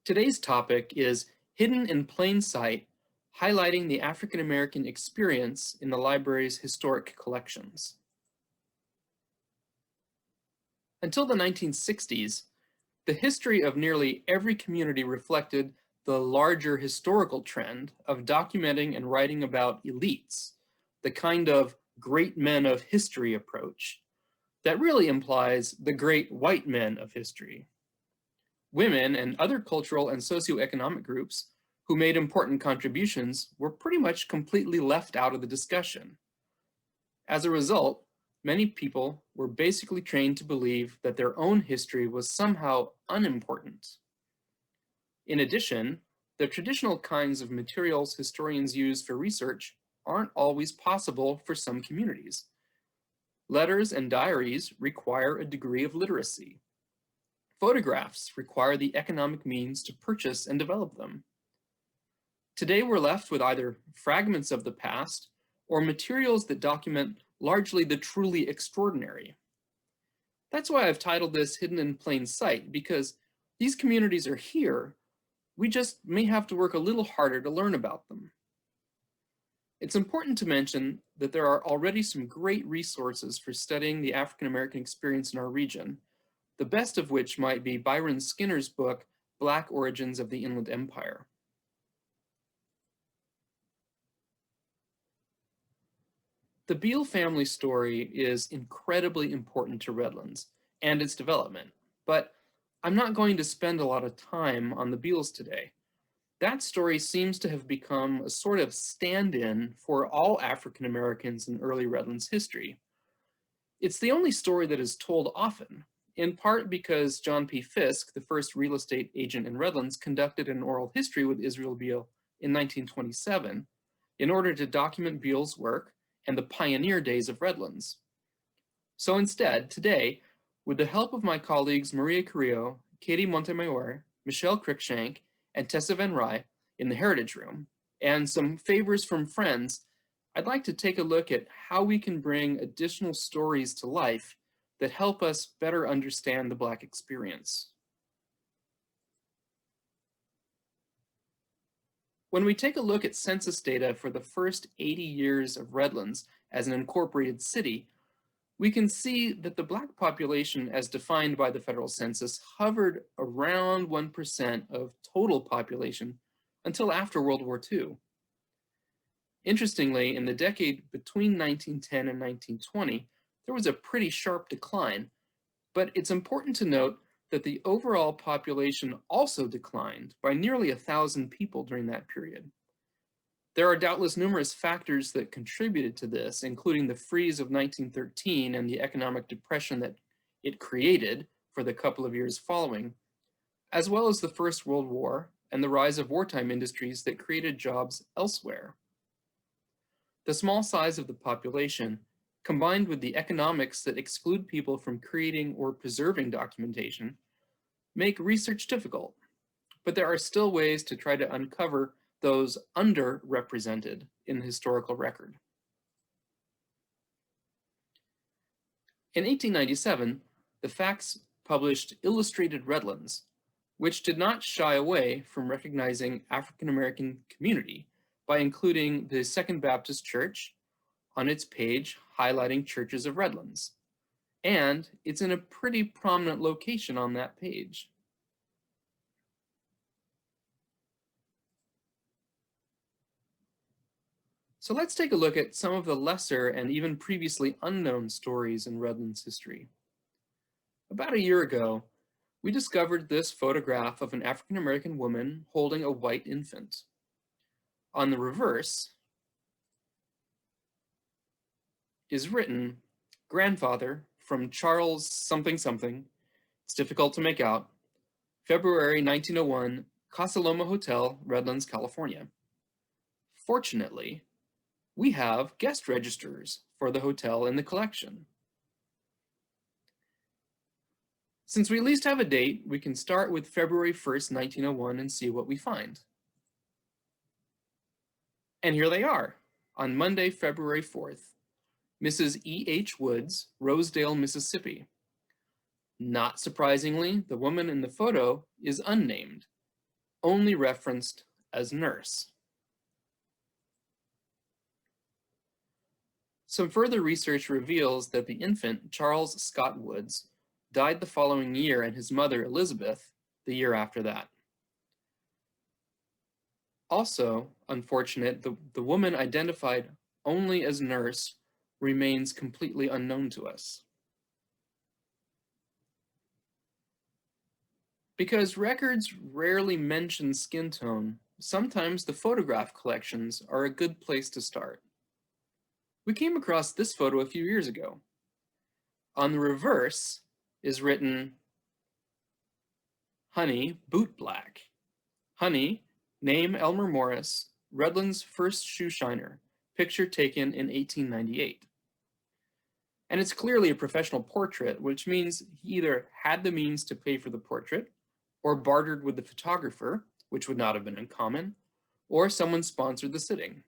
Today's topic is Hidden in Plain Sight, highlighting the African American experience in the library's historic collections. Until the 1960s, the history of nearly every community reflected the larger historical trend of documenting and writing about elites, the kind of great men of history approach that really implies the great white men of history. Women and other cultural and socioeconomic groups who made important contributions were pretty much completely left out of the discussion. As a result, many people were basically trained to believe that their own history was somehow unimportant. In addition, the traditional kinds of materials historians use for research aren't always possible for some communities. Letters and diaries require a degree of literacy. Photographs require the economic means to purchase and develop them. Today, we're left with either fragments of the past or materials that document largely the truly extraordinary. That's why I've titled this Hidden in Plain Sight, because these communities are here. We just may have to work a little harder to learn about them. It's important to mention that there are already some great resources for studying the African American experience in our region, the best of which might be Byron Skinner's book, Black Origins of the Inland Empire. The Beal family story is incredibly important to Redlands and its development, but I'm not going to spend a lot of time on the Beals today. That story seems to have become a sort of stand-in for all African Americans in early Redlands history. It's the only story that is told often, in part because John P. Fisk, the first real estate agent in Redlands, conducted an oral history with Israel Beal in 1927 in order to document Beal's work and the pioneer days of Redlands. So instead, today, with the help of my colleagues Maria Carrillo, Katie Montemayor, Michelle Crickshank, and Tessa Van Rye in the Heritage Room, and some favors from friends, I'd like to take a look at how we can bring additional stories to life that help us better understand the Black experience. When we take a look at census data for the first 80 years of Redlands as an incorporated city, we can see that the Black population as defined by the federal census hovered around 1% of total population until after World War II. Interestingly, in the decade between 1910 and 1920, there was a pretty sharp decline, but it's important to note that the overall population also declined by nearly 1,000 people during that period. There are doubtless numerous factors that contributed to this, including the freeze of 1913 and the economic depression that it created for the couple of years following, as well as the First World War and the rise of wartime industries that created jobs elsewhere. The small size of the population, combined with the economics that exclude people from creating or preserving documentation, make research difficult, but there are still ways to try to uncover those underrepresented in the historical record. In 1897, the Facts published Illustrated Redlands, which did not shy away from recognizing African American community by including the Second Baptist Church on its page highlighting churches of Redlands, and it's in a pretty prominent location on that page. So let's take a look at some of the lesser and even previously unknown stories in Redlands history. About a year ago, we discovered this photograph of an African American woman holding a white infant. On the reverse is written, grandfather from Charles something something, it's difficult to make out, February 1901, Casa Loma Hotel, Redlands, California. Fortunately, we have guest registers for the hotel in the collection. Since we at least have a date, we can start with February 1st, 1901 and see what we find. And here they are, on Monday, February 4th. Mrs. E.H. Woods, Rosedale, Mississippi. Not surprisingly, the woman in the photo is unnamed. only referenced as nurse. Some further research reveals that the infant, Charles Scott Woods, died the following year, and his mother, Elizabeth, the year after that. Also unfortunate, the woman identified only as nurse remains completely unknown to us. Because records rarely mention skin tone, sometimes the photograph collections are a good place to start. We came across this photo a few years ago. On the reverse is written, Honey, boot black. Honey, name Elmer Morris, Redlands' first shoe shiner, picture taken in 1898. And it's clearly a professional portrait, which means he either had the means to pay for the portrait, or bartered with the photographer, which would not have been uncommon, or someone sponsored the sitting.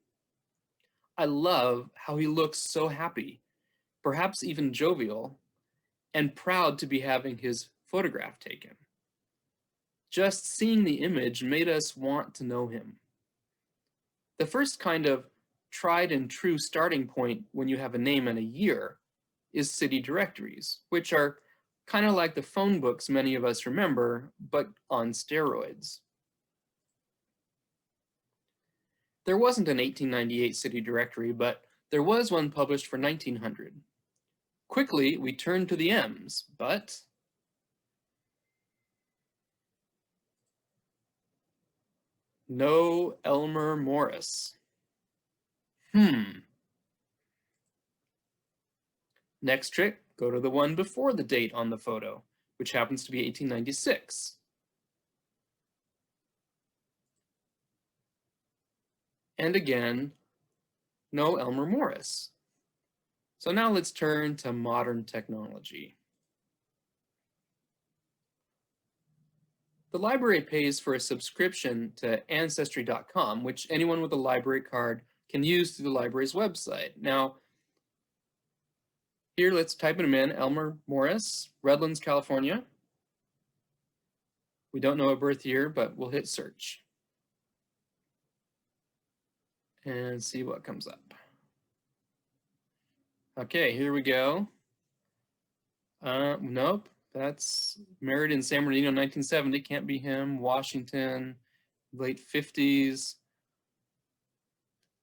I love how he looks so happy, perhaps even jovial, and proud to be having his photograph taken. Just seeing the image made us want to know him. The first kind of tried and true starting point when you have a name and a year is city directories, which are kind of like the phone books many of us remember, but on steroids. There wasn't an 1898 city directory, but there was one published for 1900. Quickly, we turned to the M's, but no Elmer Morris. Next trick, go to the one before the date on the photo, which happens to be 1896. And again, no Elmer Morris. So now let's turn to modern technology. The library pays for a subscription to Ancestry.com, which anyone with a library card can use through the library's website. Now, here let's type him in, Elmer Morris, Redlands, California. We don't know a birth year, but we'll hit search and see what comes up. Okay, here we go. Nope, that's married in San Bernardino, 1970, can't be him. Washington, late 50s.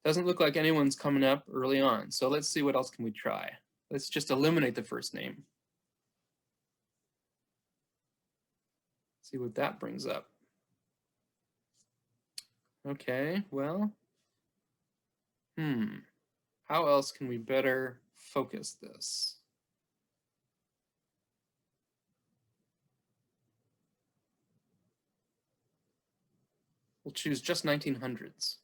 Doesn't look like anyone's coming up early on. So let's see what else can we try. Let's just eliminate the first name. See what that brings up. Okay, well, how else can we better focus this? We'll choose just 1900s.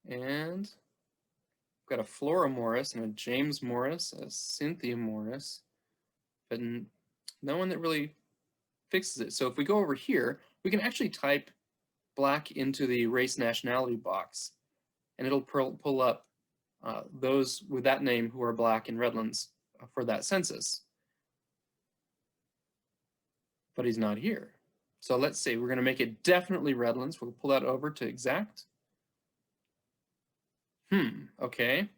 And we've got a Flora Morris and a James Morris, a Cynthia Morris, but no one that really fixes it. So if we go over here, we can actually type black into the race nationality box, and it'll pull up those with that name who are black in Redlands for that census. But he's not here. So let's see, we're going to make it definitely Redlands. We'll pull that over to exact. Okay.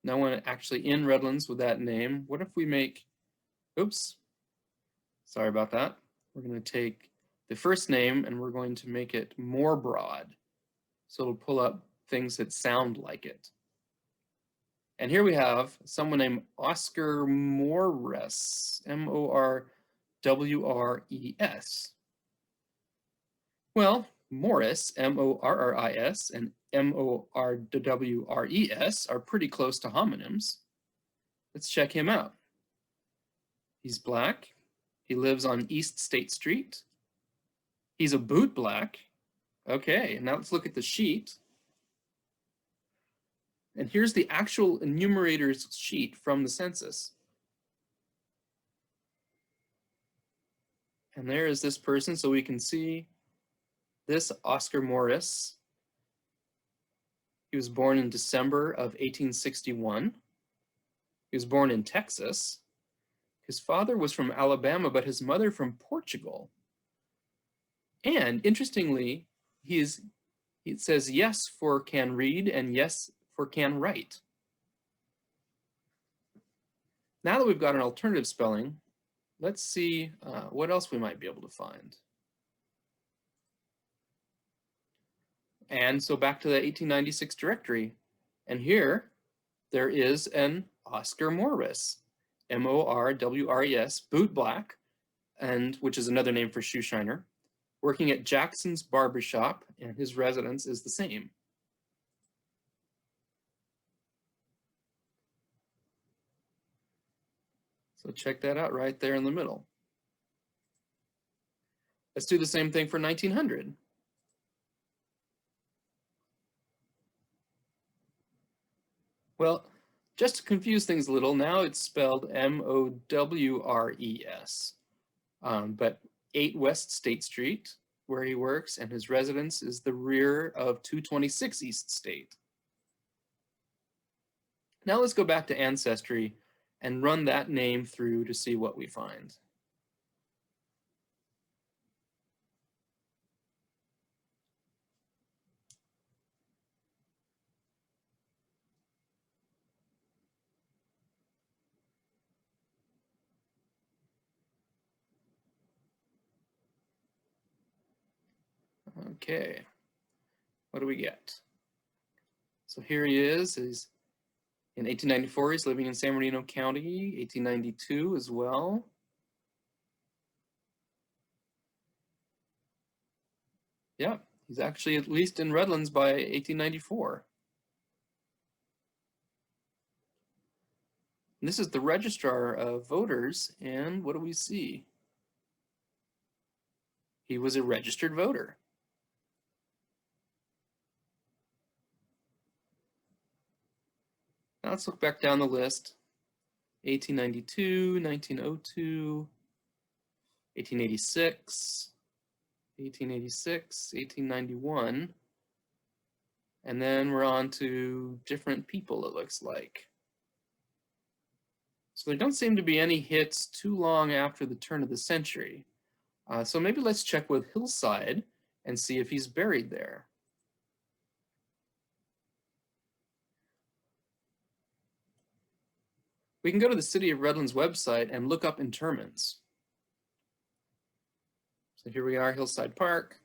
No one actually in Redlands with that name. What if we make, oops, sorry about that. We're going to take the first name and we're going to make it more broad. So it'll pull up things that sound like it. And here we have someone named Oscar Morris, M-O-R-W-R-E-S. Well, Morris, M-O-R-R-I-S, and M-O-R-W-R-E-S are pretty close to homonyms. Let's check him out. He's black. He lives on East State Street. He's a boot black. Okay, now let's look at the sheet. And here's the actual enumerator's sheet from the census. And there is this person, so we can see this Oscar Morris. He was born in December of 1861. He was born in Texas. His father was from Alabama, but his mother from Portugal. And interestingly, it says yes for can read and yes for can write. Now that we've got an alternative spelling, let's see what else we might be able to find. And so back to the 1896 directory. And here there is an Oscar Morris, Morwres, bootblack, and which is another name for shoe shiner, working at Jackson's barbershop, and his residence is the same. So check that out right there in the middle. Let's do the same thing for 1900. Well, just to confuse things a little, now it's spelled Mowres. But 8 West State Street, where he works, and his residence is the rear of 226 East State. Now let's go back to Ancestry and run that name through to see what we find. Okay, what do we get? So here he is. He's in 1894, he's living in San Bernardino County, 1892 as well. Yeah, he's actually at least in Redlands by 1894. And this is the registrar of voters, and what do we see? He was a registered voter. Now let's look back down the list. 1892, 1902, 1886, 1886, 1891, and then we're on to different people, it looks like. So there don't seem to be any hits too long after the turn of the century. So maybe let's check with Hillside and see if he's buried there. We can go to the City of Redlands website and look up interments. So here we are, Hillside Park,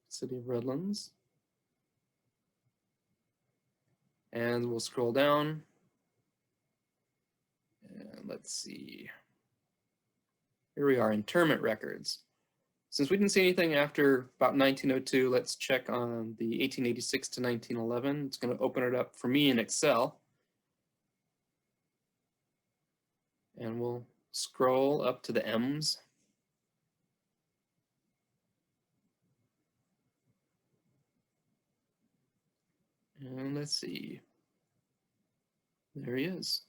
City of Redlands. And we'll scroll down. And let's see. Here we are, interment records. Since we didn't see anything after about 1902, let's check on the 1886 to 1911. It's going to open it up for me in Excel. And we'll scroll up to the M's. And let's see. There he is.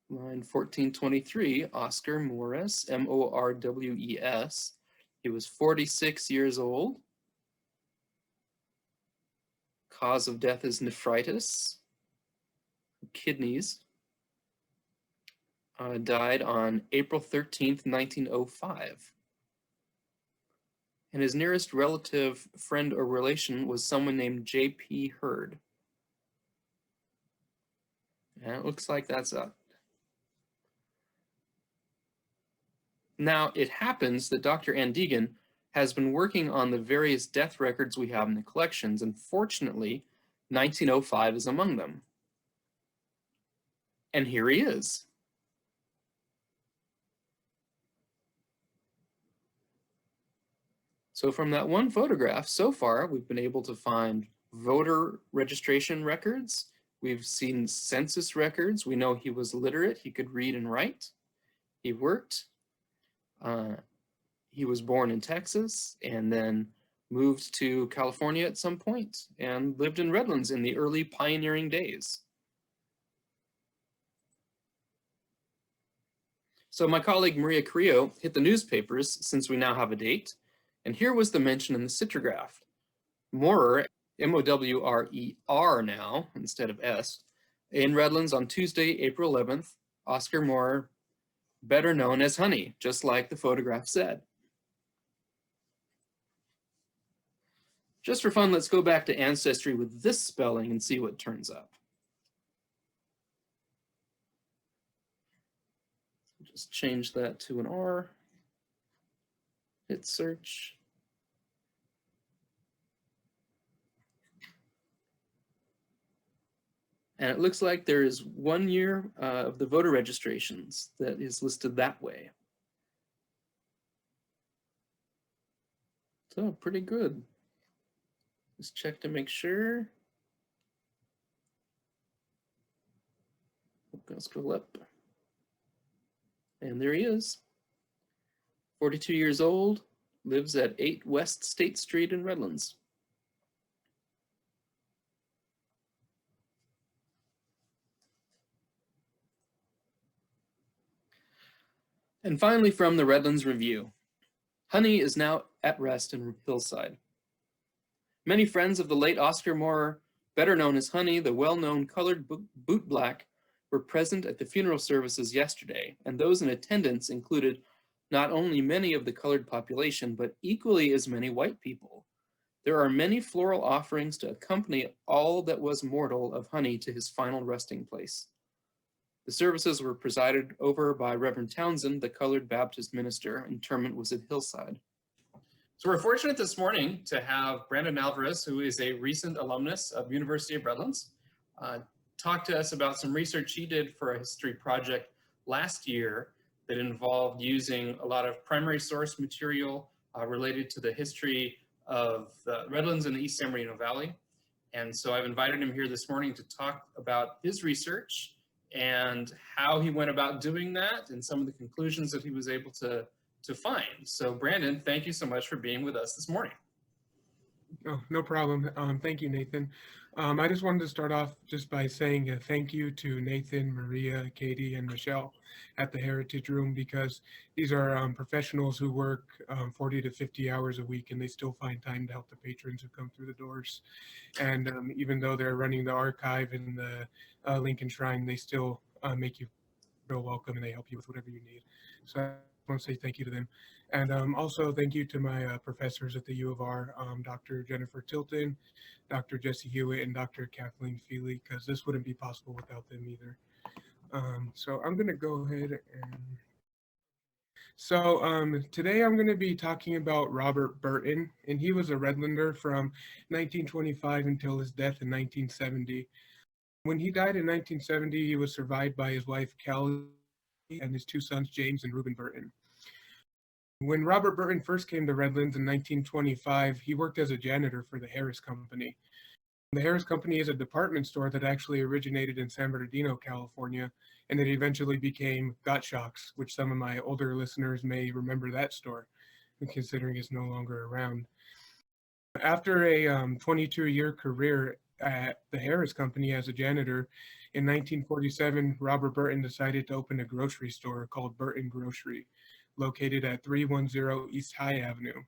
Line 1423, Oscar Morris, Morwes. He was 46 years old. Cause of death is nephritis, kidneys. Died on April 13th, 1905. And his nearest relative, friend, or relation was someone named J.P. Hurd. And it looks like that's up. Now, it happens that Dr. Andegan has been working on the various death records we have in the collections, and fortunately, 1905 is among them. And here he is. So from that one photograph, so far, we've been able to find voter registration records. We've seen census records. We know he was literate. He could read and write. He worked. He was born in Texas and then moved to California at some point and lived in Redlands in the early pioneering days. So my colleague Maria Carrillo hit the newspapers since we now have a date, and here was the mention in the Citrograph. Maurer, M-O-W-R-E-R now, instead of S, in Redlands on Tuesday, April 11th, Oscar Maurer, better known as Honey, just like the photograph said. Just for fun, let's go back to Ancestry with this spelling and see what turns up. Just change that to an R. Hit search. And it looks like there is 1 year of the voter registrations that is listed that way. So pretty good. Just check to make sure. I'm gonna scroll up. And there he is. 42 years old, lives at 8 West State Street in Redlands. And finally, from the Redlands Review, Honey is now at rest in Hillside. Many friends of the late Oscar Moore, better known as Honey, the well-known colored bootblack, were present at the funeral services yesterday, and those in attendance included not only many of the colored population, but equally as many white people. There are many floral offerings to accompany all that was mortal of Honey to his final resting place. The services were presided over by Reverend Townsend, the colored Baptist minister. Interment was at Hillside. So we're fortunate this morning to have Brandyn Alvarez, who is a recent alumnus of University of Redlands, talk to us about some research he did for a history project last year that involved using a lot of primary source material related to the history of Redlands and the East San Bernardino Valley. And so I've invited him here this morning to talk about his research and how he went about doing that and some of the conclusions that he was able to find. So Brandyn, thank you so much for being with us this morning. Oh, no problem. Thank you, Nathan. I just wanted to start off just by saying a thank you to Nathan, Maria, Katie, and Michelle at the Heritage Room, because these are professionals who work 40 to 50 hours a week, and they still find time to help the patrons who come through the doors. And even though they're running the archive and the Lincoln Shrine, they still make you feel welcome, and they help you with whatever you need. So I want to say thank you to them. And also thank you to my professors at the U of R, Dr. Jennifer Tilton, Dr. Jesse Hewitt, and Dr. Kathleen Feely, because this wouldn't be possible without them either. So I'm going to go ahead and... So today I'm going to be talking about Robert Burton, and he was a Redlander from 1925 until his death in 1970. When he died in 1970, he was survived by his wife, Kelly, and his 2 sons, James and Reuben Burton. When Robert Burton first came to Redlands in 1925, he worked as a janitor for the Harris Company. The Harris Company is a department store that actually originated in San Bernardino, California, and it eventually became Gottschalk's, which some of my older listeners may remember that store, considering it's no longer around. After a 22-year career at the Harris Company as a janitor, in 1947, Robert Burton decided to open a grocery store called Burton Grocery, located at 310 East High Avenue.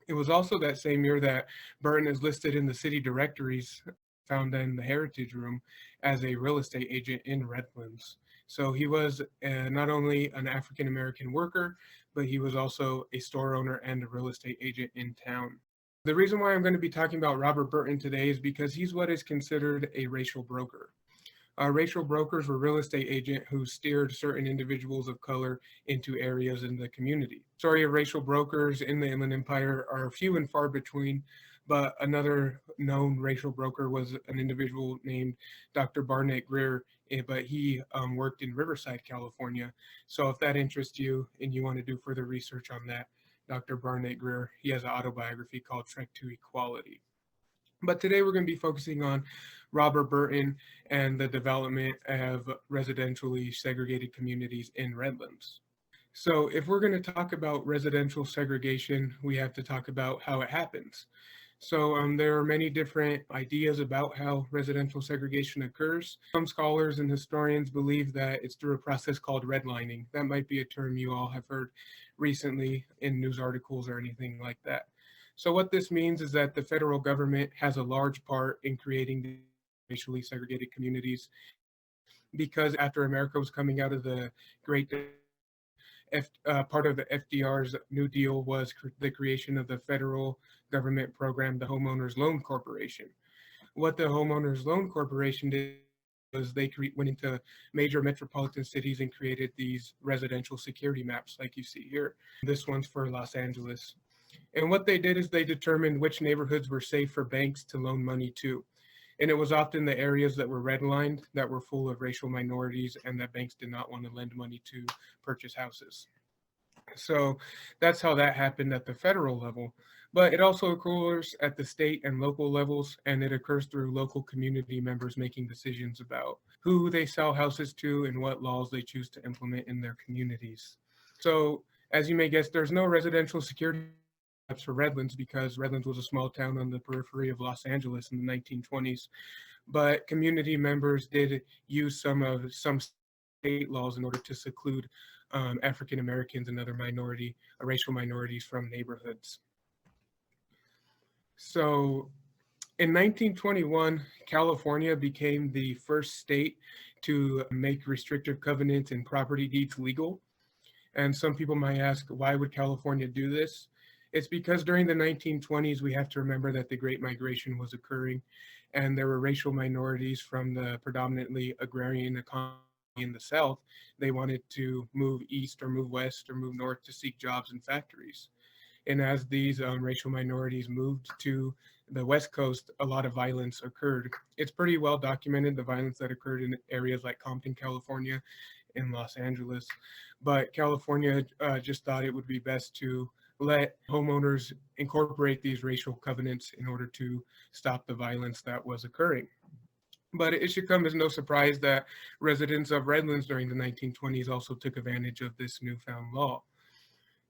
It was also that same year that Burton is listed in the city directories found in the Heritage Room as a real estate agent in Redlands. So he was not only an African-American worker, but he was also a store owner and a real estate agent in town. The reason why I'm going to be talking about Robert Burton today is because he's what is considered a racial broker. Racial brokers were real estate agents who steered certain individuals of color into areas in the community. Story of racial brokers in the Inland Empire are few and far between, but another known racial broker was an individual named Dr. Barnett Greer, but he worked in Riverside, California. So if that interests you and you want to do further research on that, Dr. Barnett Greer, he has an autobiography called Trek to Equality. But today we're going to be focusing on Robert Burton and the development of residentially segregated communities in Redlands. So if we're going to talk about residential segregation, we have to talk about how it happens. So there are many different ideas about how residential segregation occurs. Some scholars and historians believe that it's through a process called redlining. That might be a term you all have heard recently in news articles or anything like that. So what this means is that the federal government has a large part in creating the racially segregated communities, because after America was coming out of the Great part of the FDR's New Deal was the creation of the Federal government program, the Homeowners Loan Corporation. What the Homeowners Loan Corporation did was they went into major metropolitan cities and created these residential security maps like you see here. This one's for Los Angeles. And what they did is they determined which neighborhoods were safe for banks to loan money to. And it was often the areas that were redlined that were full of racial minorities and that banks did not want to lend money to purchase houses. So that's how that happened at the federal level. But it also occurs at the state and local levels, and it occurs through local community members making decisions about who they sell houses to and what laws they choose to implement in their communities. So, as you may guess, there's no residential security maps for Redlands because Redlands was a small town on the periphery of Los Angeles in the 1920s. But community members did use some state laws in order to seclude African Americans and other racial minorities from neighborhoods. So in 1921, California became the first state to make restrictive covenants and property deeds legal. And some people might ask, why would California do this? It's because during the 1920s, we have to remember that the Great Migration was occurring, and there were racial minorities from the predominantly agrarian economy in the South. They wanted to move east or move west or move north to seek jobs in factories. And as these racial minorities moved to the West Coast, a lot of violence occurred. It's pretty well documented, the violence that occurred in areas like Compton, California, in Los Angeles. But California just thought it would be best to let homeowners incorporate these racial covenants in order to stop the violence that was occurring. But it should come as no surprise that residents of Redlands during the 1920s also took advantage of this newfound law.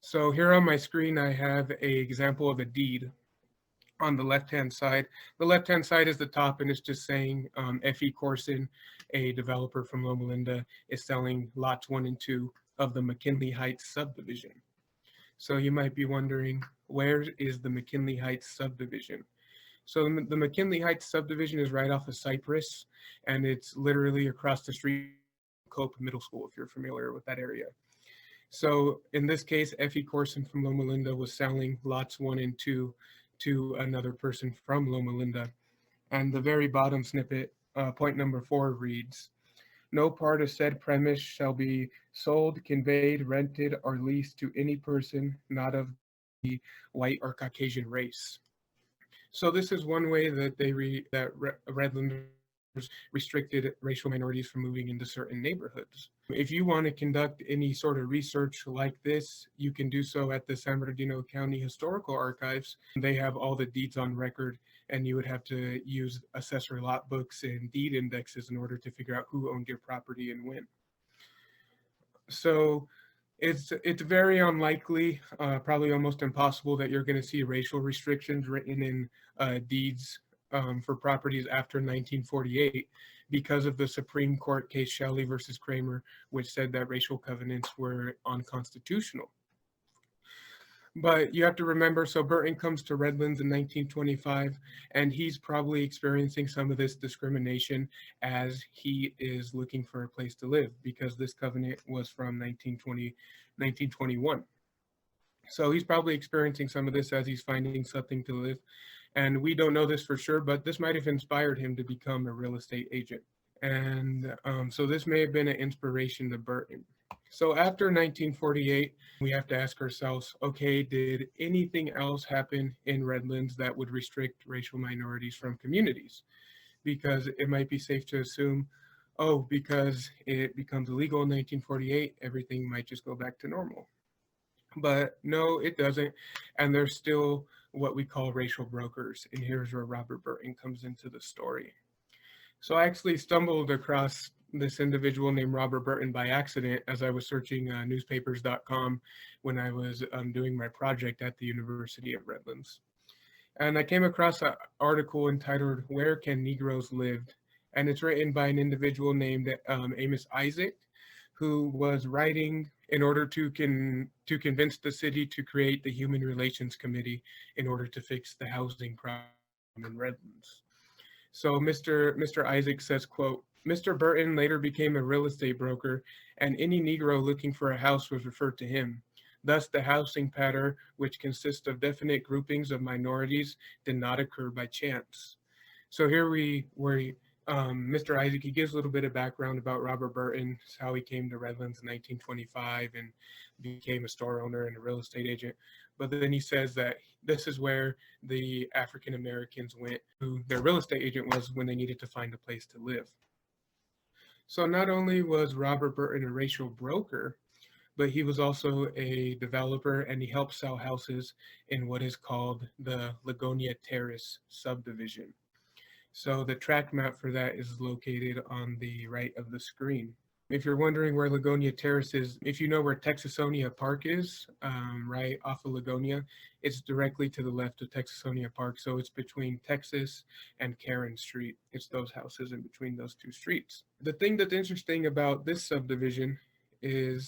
So here on my screen, I have an example of a deed on the left-hand side. The left-hand side is the top, and it's just saying F.E. Corson, a developer from Loma Linda, is selling lots 1 and 2 of the McKinley Heights subdivision. So you might be wondering, where is the McKinley Heights subdivision? So the McKinley Heights subdivision is right off of Cypress, and it's literally across the street from Cope Middle School, if you're familiar with that area. So in this case, F.E. Corson from Loma Linda was selling lots 1 and 2 to another person from Loma Linda. And the very bottom snippet, point number 4 reads, "No part of said premise shall be sold, conveyed, rented, or leased to any person not of the white or Caucasian race." So this is one way that Redlanders restricted racial minorities from moving into certain neighborhoods. If you want to conduct any sort of research like this, you can do so at the San Bernardino County Historical Archives. They have all the deeds on record, and you would have to use assessor lot books and deed indexes in order to figure out who owned your property and when. So it's very unlikely, probably almost impossible, that you're going to see racial restrictions written in deeds for properties after 1948 because of the Supreme Court case Shelley versus Kramer, which said that racial covenants were unconstitutional. But you have to remember, so Burton comes to Redlands in 1925, and he's probably experiencing some of this discrimination as he is looking for a place to live because this covenant was from 1921. So he's probably experiencing some of this as he's finding something to live. And we don't know this for sure, but this might have inspired him to become a real estate agent. And so this may have been an inspiration to Burton. So after 1948, we have to ask ourselves, okay, did anything else happen in Redlands that would restrict racial minorities from communities? Because it might be safe to assume, oh, because it becomes illegal in 1948, everything might just go back to normal. But no, it doesn't. And there's still what we call racial brokers. And here's where Robert Burton comes into the story. So I actually stumbled across this individual named Robert Burton by accident as I was searching newspapers.com when I was doing my project at the University of Redlands. And I came across an article entitled, "Where Can Negroes Live?" And it's written by an individual named Amos Isaac, who was writing in order to convince the city to create the Human Relations Committee in order to fix the housing problem in Redlands. So Mr. Isaac says, quote, "Mr. Burton later became a real estate broker, and any Negro looking for a house was referred to him. Thus, the housing pattern, which consists of definite groupings of minorities, did not occur by chance. So here Mr. Isaac, he gives a little bit of background about Robert Burton, how he came to Redlands in 1925 and became a store owner and a real estate agent. But then he says that this is where the African Americans went, who their real estate agent was when they needed to find a place to live. So not only was Robert Burton a racial broker, but he was also a developer and he helped sell houses in what is called the Lagonia Terrace subdivision. So the tract map for that is located on the right of the screen. If you're wondering where Lagonia Terrace is, if you know where Texasonia Park is, right off of Lagonia, it's directly to the left of Texasonia Park. So it's between Texas and Karen Street. It's those houses in between those two streets. The thing that's interesting about this subdivision is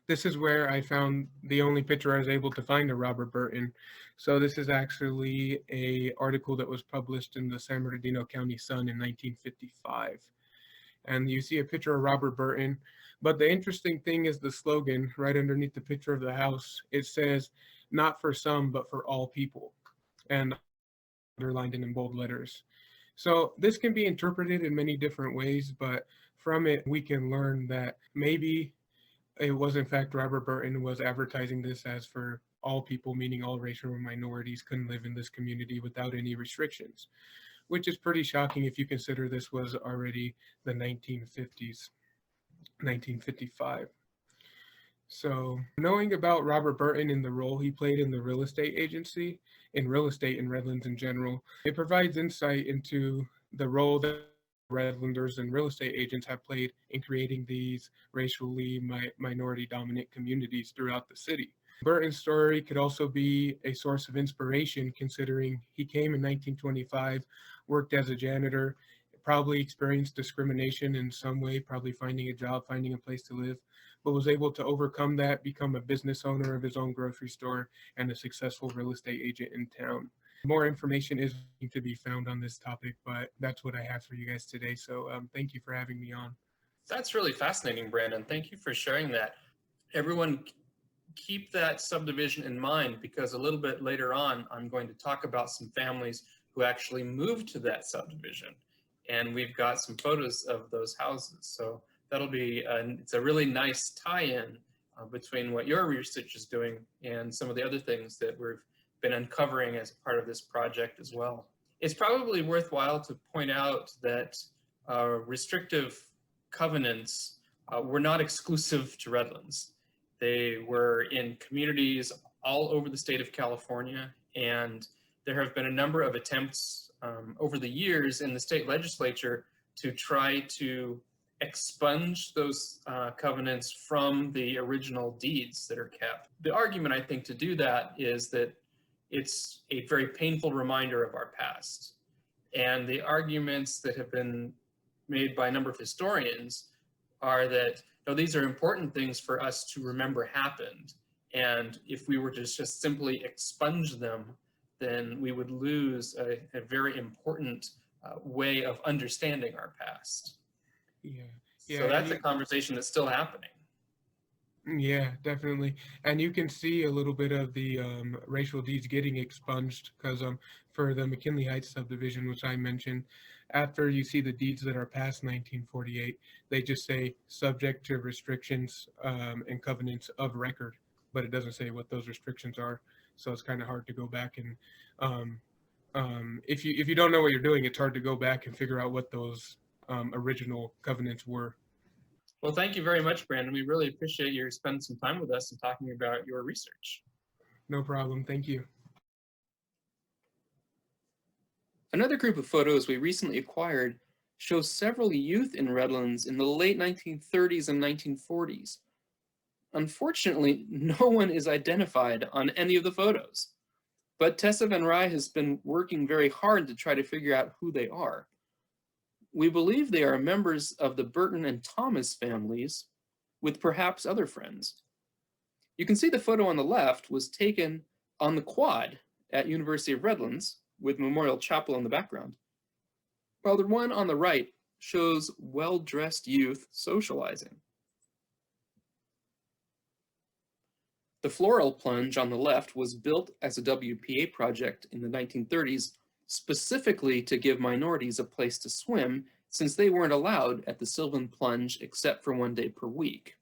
this is where I found the only picture I was able to find of Robert Burton. So this is actually a article that was published in the San Bernardino County Sun in 1955. And you see a picture of Robert Burton. But the interesting thing is the slogan right underneath the picture of the house. It says, "Not for some, but for all people," and underlined in bold letters. So this can be interpreted in many different ways, but from it, we can learn that maybe it was in fact Robert Burton was advertising this as for all people, meaning all racial minorities couldn't live in this community without any restrictions, which is pretty shocking if you consider this was already the 1950s, 1955. So knowing about Robert Burton and the role he played in the real estate agency, in real estate in Redlands in general, it provides insight into the role that Redlanders and real estate agents have played in creating these racially minority dominant communities throughout the city. Burton's story could also be a source of inspiration considering he came in 1925, worked as a janitor, probably experienced discrimination in some way, probably finding a job, finding a place to live, but was able to overcome that, become a business owner of his own grocery store, and a successful real estate agent in town. More information is to be found on this topic, but that's what I have for you guys today. So thank you for having me on. That's really fascinating, Brandon. Thank you for sharing that. Everyone, keep that subdivision in mind because a little bit later on, I'm going to talk about some families who actually moved to that subdivision. And we've got some photos of those houses. So that'll be, it's a really nice tie-in between what your research is doing and some of the other things that we've been uncovering as part of this project as well. It's probably worthwhile to point out that restrictive covenants were not exclusive to Redlands. They were in communities all over the state of California, and there have been a number of attempts over the years in the state legislature to try to expunge those covenants from the original deeds that are kept. The argument, I think, to do that is that it's a very painful reminder of our past. And the arguments that have been made by a number of historians are that these are important things for us to remember happened. And if we were to just simply expunge them, then we would lose a very important way of understanding our past. Yeah. So that's a conversation that's still happening. Yeah, definitely. And you can see a little bit of the racial deeds getting expunged because for the McKinley Heights subdivision, which I mentioned, after you see the deeds that are past 1948, they just say subject to restrictions and covenants of record, but it doesn't say what those restrictions are. So it's kind of hard to go back and if you don't know what you're doing, it's hard to go back and figure out what those original covenants were. Well, thank you very much, Brandon. We really appreciate you spending some time with us and talking about your research. No problem. Thank you. Another group of photos we recently acquired shows several youth in Redlands in the late 1930s and 1940s. Unfortunately, no one is identified on any of the photos, but Tessa Van Rij has been working very hard to try to figure out who they are. We believe they are members of the Burton and Thomas families, with perhaps other friends. You can see the photo on the left was taken on the quad at University of Redlands, with Memorial Chapel in the background, while the one on the right shows well-dressed youth socializing. The floral plunge on the left was built as a WPA project in the 1930s, specifically to give minorities a place to swim, since they weren't allowed at the Sylvan Plunge except for 1 day per week.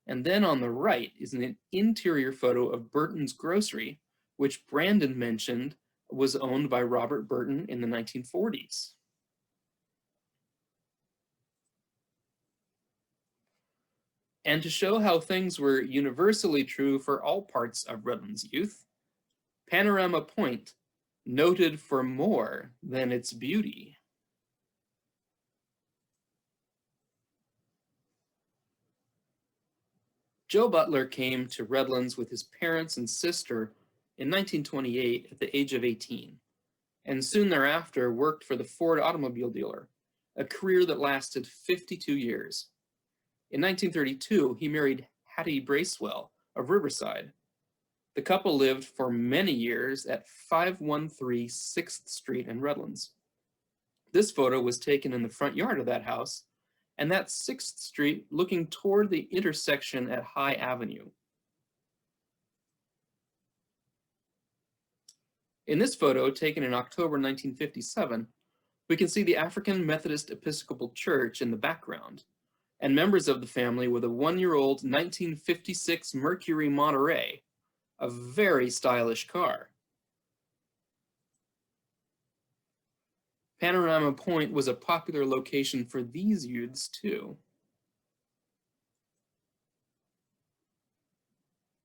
And then on the right is an interior photo of Burton's grocery, which Brandyn mentioned was owned by Robert Burton in the 1940s. And to show how things were universally true for all parts of Redlands youth, Panorama Point, noted for more than its beauty. Joe Butler came to Redlands with his parents and sister in 1928 at the age of 18, and soon thereafter worked for the Ford automobile dealer, a career that lasted 52 years. In 1932, he married Hattie Bracewell of Riverside. The couple lived for many years at 513 6th Street in Redlands. This photo was taken in the front yard of that house, and that's 6th Street looking toward the intersection at High Avenue. In this photo, taken in October 1957, we can see the African Methodist Episcopal Church in the background, and members of the family with a 1-year-old 1956 Mercury Monterey, a very stylish car. Panorama Point was a popular location for these youths too.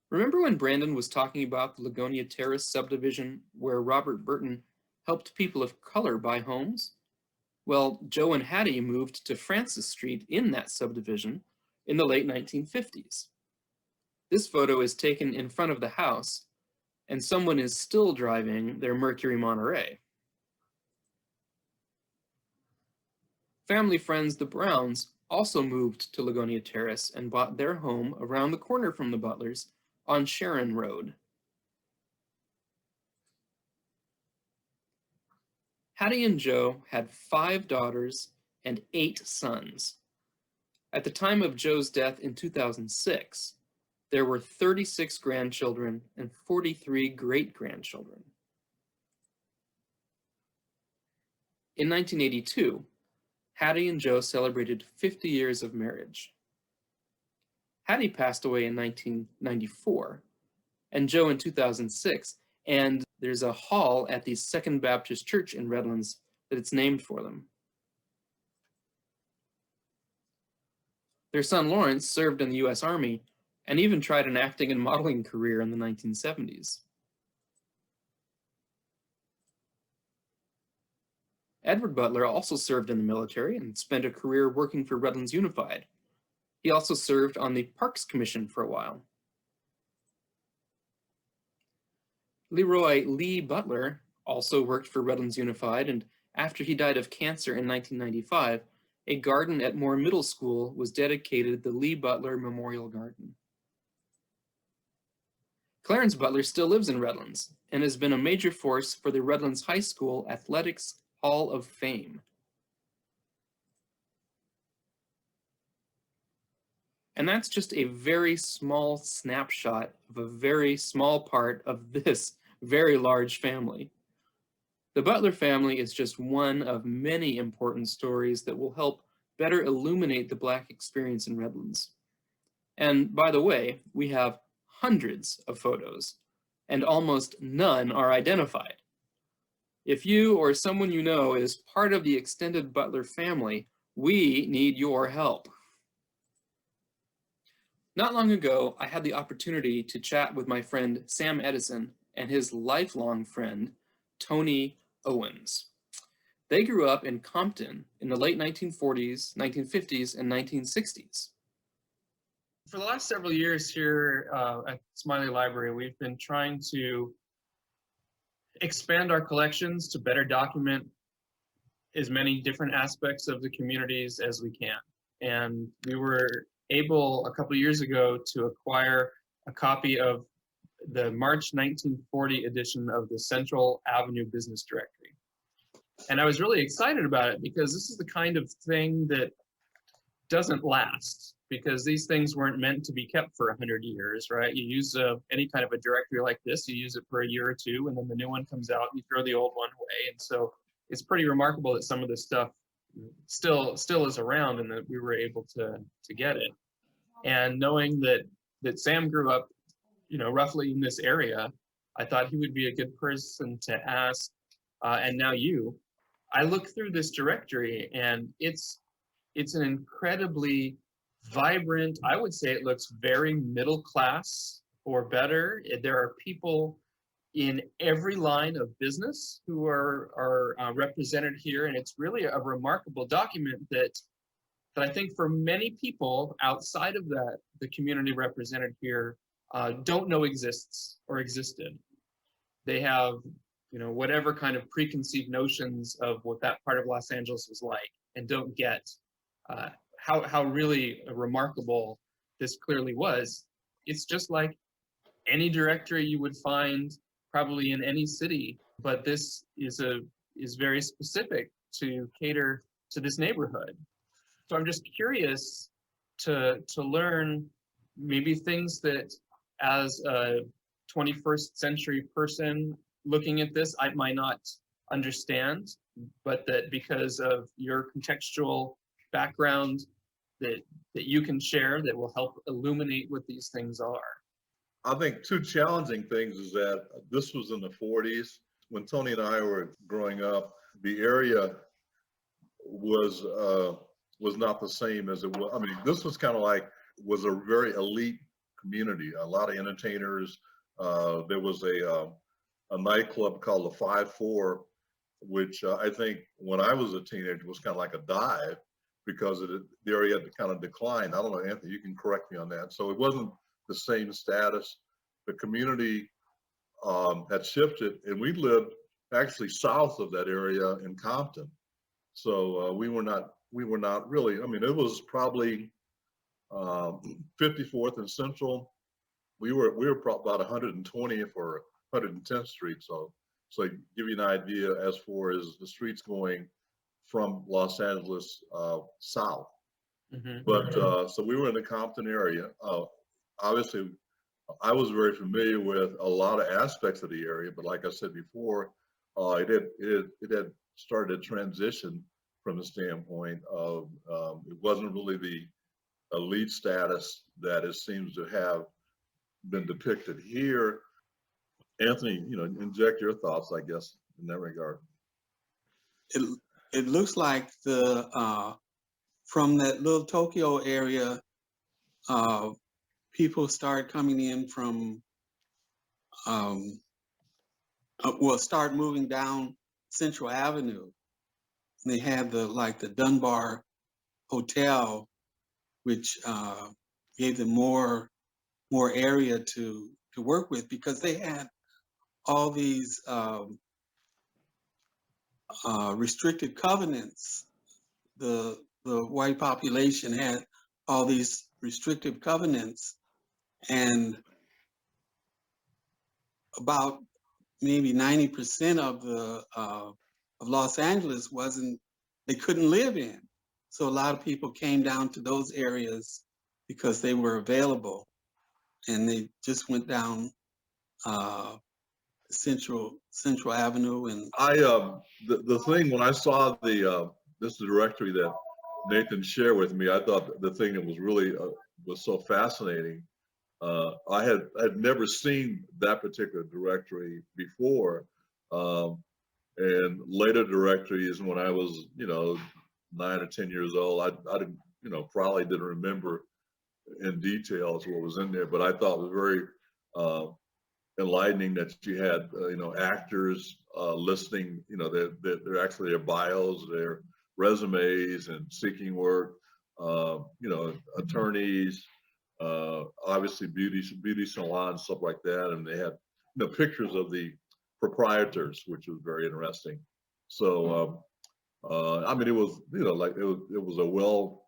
Remember when Brandyn was talking about the Ligonia Terrace subdivision where Robert Burton helped people of color buy homes? Well, Joe and Hattie moved to Francis Street in that subdivision in the late 1950s. This photo is taken in front of the house, and someone is still driving their Mercury Monterey. Family friends, the Browns, also moved to Ligonia Terrace and bought their home around the corner from the Butlers on Sharon Road. Hattie and Joe had 5 daughters and 8 sons. At the time of Joe's death in 2006, there were 36 grandchildren and 43 great-grandchildren. In 1982, Hattie and Joe celebrated 50 years of marriage. Hattie passed away in 1994, and Joe in 2006, and there's a hall at the Second Baptist Church in Redlands that it's named for them. Their son Lawrence served in the US Army and even tried an acting and modeling career in the 1970s. Edward Butler also served in the military and spent a career working for Redlands Unified. He also served on the Parks Commission for a while. Leroy Lee Butler also worked for Redlands Unified, and after he died of cancer in 1995, a garden at Moore Middle School was dedicated the Lee Butler Memorial Garden. Clarence Butler still lives in Redlands and has been a major force for the Redlands High School Athletics Hall of Fame. And that's just a very small snapshot of a very small part of this very large family. The Butler family is just one of many important stories that will help better illuminate the Black experience in Redlands. And by the way, we have hundreds of photos, and almost none are identified. If you or someone you know is part of the extended Butler family, we need your help. Not long ago, I had the opportunity to chat with my friend Sam Edison and his lifelong friend, Tony Owens. They grew up in Compton in the late 1940s, 1950s, and 1960s. For the last several years here at Smiley Library, we've been trying to expand our collections to better document as many different aspects of the communities as we can. And we were able a couple years ago to acquire a copy of the March 1940 edition of the Central Avenue Business Directory. And I was really excited about it because this is the kind of thing that doesn't last, because these things weren't meant to be kept for 100 years, right? You use any kind of a directory like this, you use it for a year or two, and then the new one comes out, and you throw the old one away. And so it's pretty remarkable that some of this stuff still is around, and that we were able to get it. And knowing that Sam grew up, roughly in this area, I thought he would be a good person to ask. And now I look through this directory, and it's an incredibly vibrant, I would say it looks very middle class or better. There are people in every line of business who are represented here, and it's really a remarkable document that I think for many people outside of the community represented here, don't know exists or existed. They have, whatever kind of preconceived notions of what that part of Los Angeles was like, and don't get how really remarkable this clearly was. It's just like any directory you would find probably in any city, but this is very specific to cater to this neighborhood. So I'm just curious to learn maybe things that, as a 21st century person looking at this, I might not understand, but that because of your contextual background that you can share, that will help illuminate what these things are. I think two challenging things is that this was in the 40s. When Tony and I were growing up, the area was not the same as it was. I mean, this was kind of was a very elite community, a lot of entertainers. There was a nightclub called the 5-4, which I think when I was a teenager was kind of like a dive, because the area had kind of declined. I don't know, Anthony, you can correct me on that. So it wasn't the same status. The community had shifted, and we lived actually south of that area in Compton. So we were not really, I mean, it was probably 54th and Central. We were about 120th or 110th Street. So give you an idea as far as the streets going from Los Angeles south. Mm-hmm. But so we were in the Compton area. Obviously, I was very familiar with a lot of aspects of the area, but like I said before, it had started a transition from the standpoint of it wasn't really the elite status that it seems to have been depicted here. Anthony, inject your thoughts, I guess, in that regard. It looks like from that little Tokyo area, people started coming in from, start moving down Central Avenue. And they had the Dunbar Hotel, which gave them more area to work with, because they had all these restrictive covenants. The white population had all these restrictive covenants, and about maybe 90% of Los Angeles they couldn't live in. So a lot of people came down to those areas because they were available, and they just went down Central Avenue. And the thing when I saw this directory that Nathan shared with me, I thought the thing that was really was so fascinating. I had never seen that particular directory before, and later directories when I was 9 or 10 years old, I didn't probably didn't remember in details what was in there, but I thought it was very enlightening that you had actors listing they're actually their bios, their resumes, and seeking work, attorneys, obviously beauty salons, stuff like that, and they had pictures of the proprietors, which was very interesting. So I mean, it was it was a well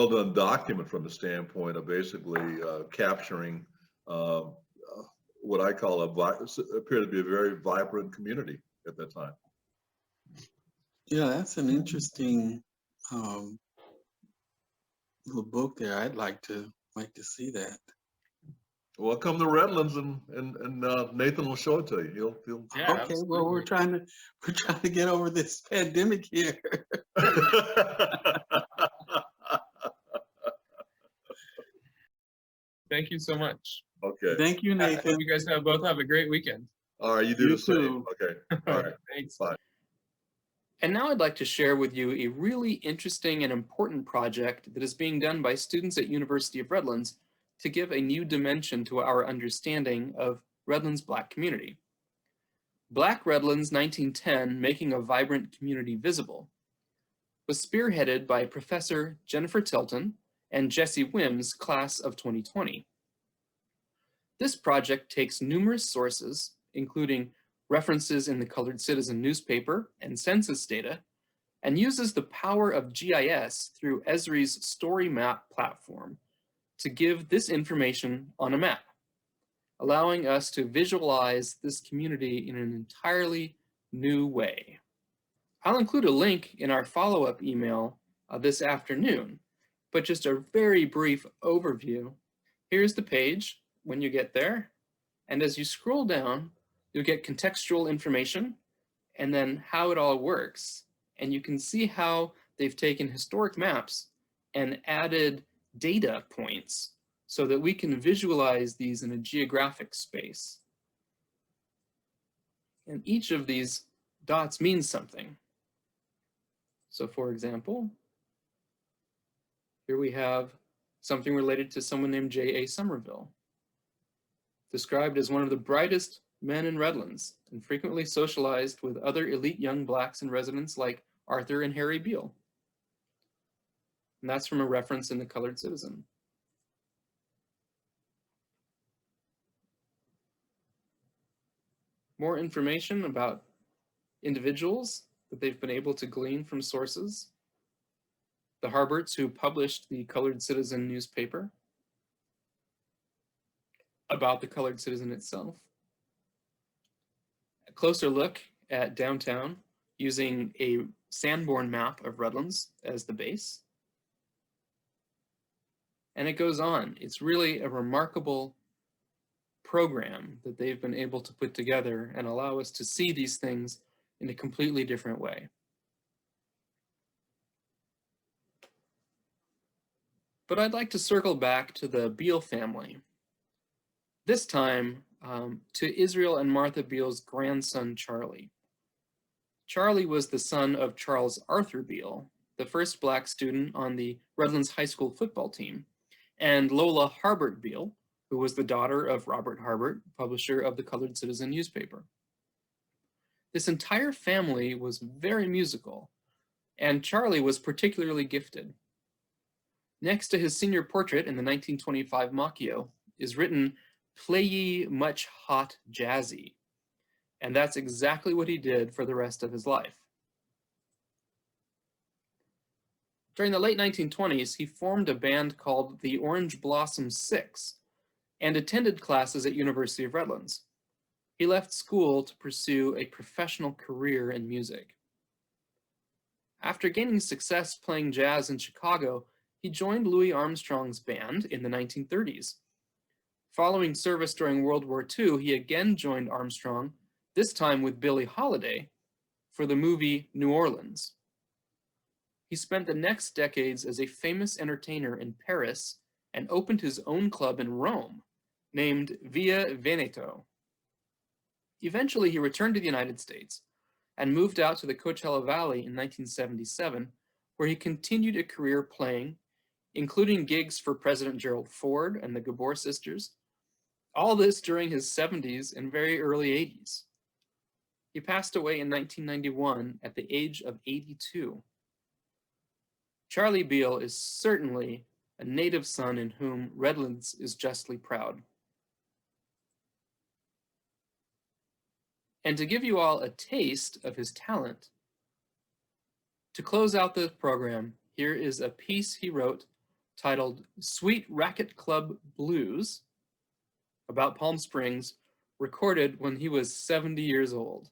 done document from the standpoint of basically capturing what I call appeared to be a very vibrant community at that time. Yeah, that's an interesting little book there. I'd like to see that. Well, come to Redlands and Nathan will show it to you. He'll Yeah, Okay, well, we're trying to get over this pandemic here. Thank you so much. Okay. Thank you, I hope Nathan. you guys both have a great weekend. All right, you do You the same. too. Okay. All right. Thanks. Bye. And now I'd like to share with you a really interesting and important project that is being done by students at University of Redlands to give a new dimension to our understanding of Redlands Black community. Black Redlands 1910, Making a Vibrant Community Visible, was spearheaded by Professor Jennifer Tilton and Jesse Wims' class of 2020. This project takes numerous sources, including references in the Colored Citizen newspaper and census data, and uses the power of GIS through Esri's Story Map platform to give this information on a map, allowing us to visualize this community in an entirely new way. I'll include a link in our follow-up email this afternoon, but just a very brief overview. Here's the page when you get there, and as you scroll down, you'll get contextual information and then how it all works. And you can see how they've taken historic maps and added data points so that we can visualize these in a geographic space. And each of these dots means something. So for example, here we have something related to someone named J.A. Somerville, described as one of the brightest men in Redlands and frequently socialized with other elite young Blacks and residents like Arthur and Harry Beal. And that's from a reference in the Colored Citizen. More information about individuals that they've been able to glean from sources. The Harberts, who published the Colored Citizen newspaper, about the Colored Citizen itself. A closer look at downtown using a Sanborn map of Redlands as the base. And it goes on. It's really a remarkable program that they've been able to put together and allow us to see these things in a completely different way. But I'd like to circle back to the Beal family. This time to Israel and Martha Beal's grandson, Charlie. Charlie was the son of Charles Arthur Beal, the first Black student on the Redlands High School football team, and Lola Harbert Beal, who was the daughter of Robert Harbert, publisher of the Colored Citizen newspaper. This entire family was very musical, and Charlie was particularly gifted. Next to his senior portrait in the 1925 Macchio is written, "Play ye much hot jazzy," and that's exactly what he did for the rest of his life. During the late 1920s, he formed a band called the Orange Blossom Six and attended classes at University of Redlands. He left school to pursue a professional career in music. After gaining success playing jazz in Chicago, he joined Louis Armstrong's band in the 1930s. Following service during World War II, he again joined Armstrong, this time with Billie Holiday, for the movie New Orleans. He spent the next decades as a famous entertainer in Paris and opened his own club in Rome, named Via Veneto. Eventually, he returned to the United States and moved out to the Coachella Valley in 1977, where he continued a career playing, including gigs for President Gerald Ford and the Gabor Sisters, all this during his 70s and very early 80s. He passed away in 1991 at the age of 82. Charlie Beal is certainly a native son in whom Redlands is justly proud. And to give you all a taste of his talent, to close out the program, here is a piece he wrote titled Sweet Racket Club Blues about Palm Springs, recorded when he was 70 years old.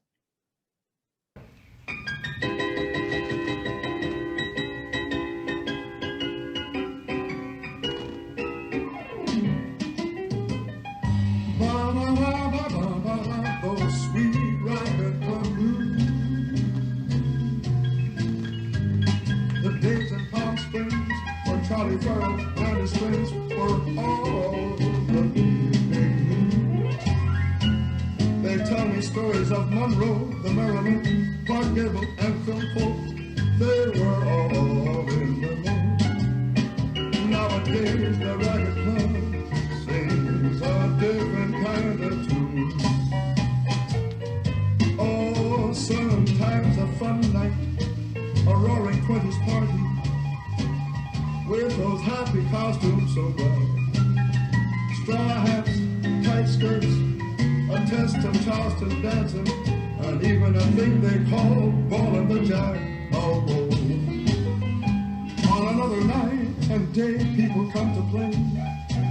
Johnny Farrell and his friends were all looking. They tell me stories of Monroe, the Maryland, Clark Gable, and Phil Polk. They were all in the mood. Nowadays, the Ragged Club sings a different kind of tune. Oh, sometimes a fun night, a roaring 20s party, with those happy costumes so bright. Straw hats, tight skirts, a test of Charleston dancing, and even a thing they call ballin' the jack. Oh, on another night and day, people come to play.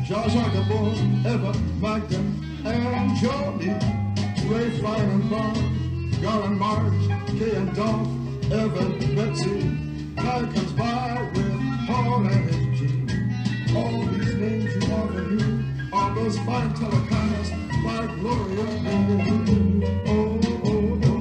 Zsa Gabor, Eva, Magda, and Johnny, Ray, Fine and Bob, Garland, Marge, Kay and Dolph, Evan, Betsy. Guy comes by with Paul and his G. All these names you often knew on those fine telecasts by Gloria. Oh, oh, oh, oh.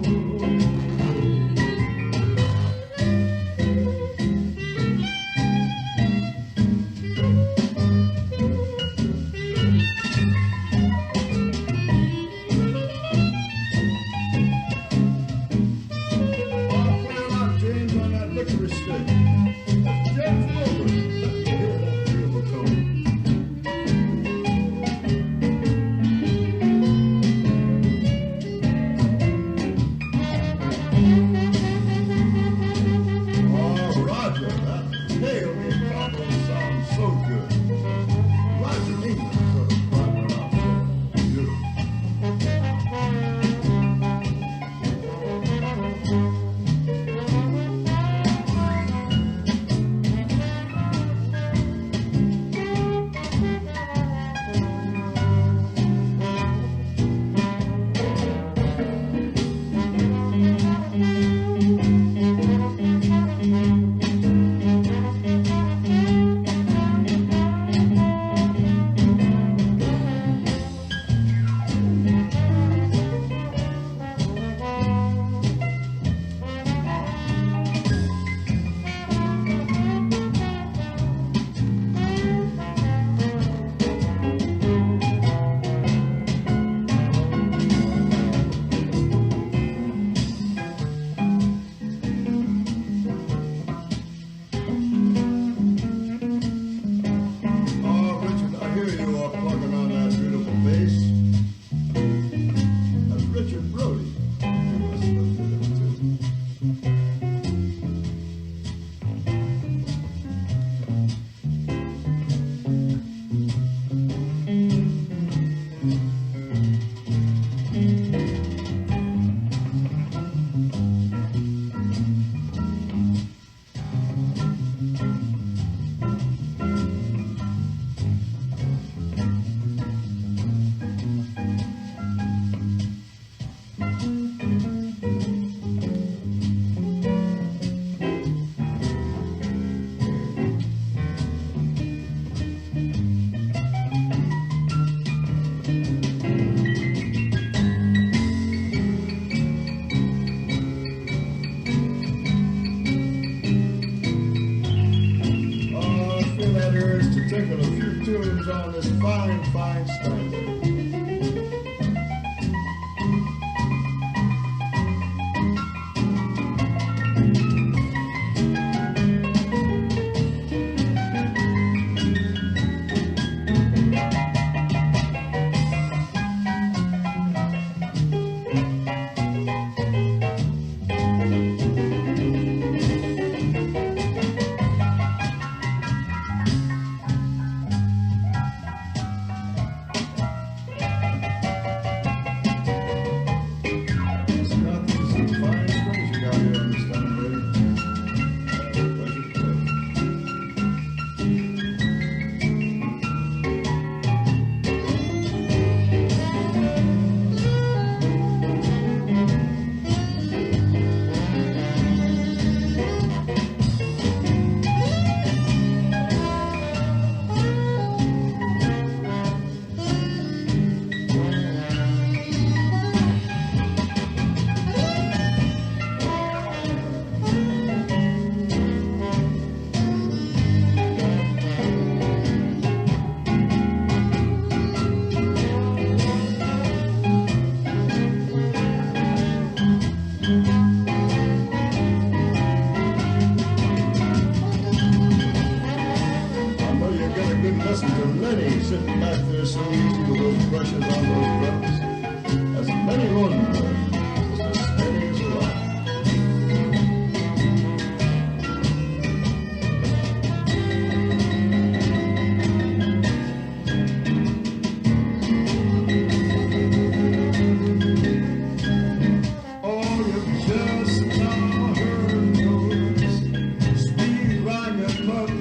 On this fine, fine standard.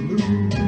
blues.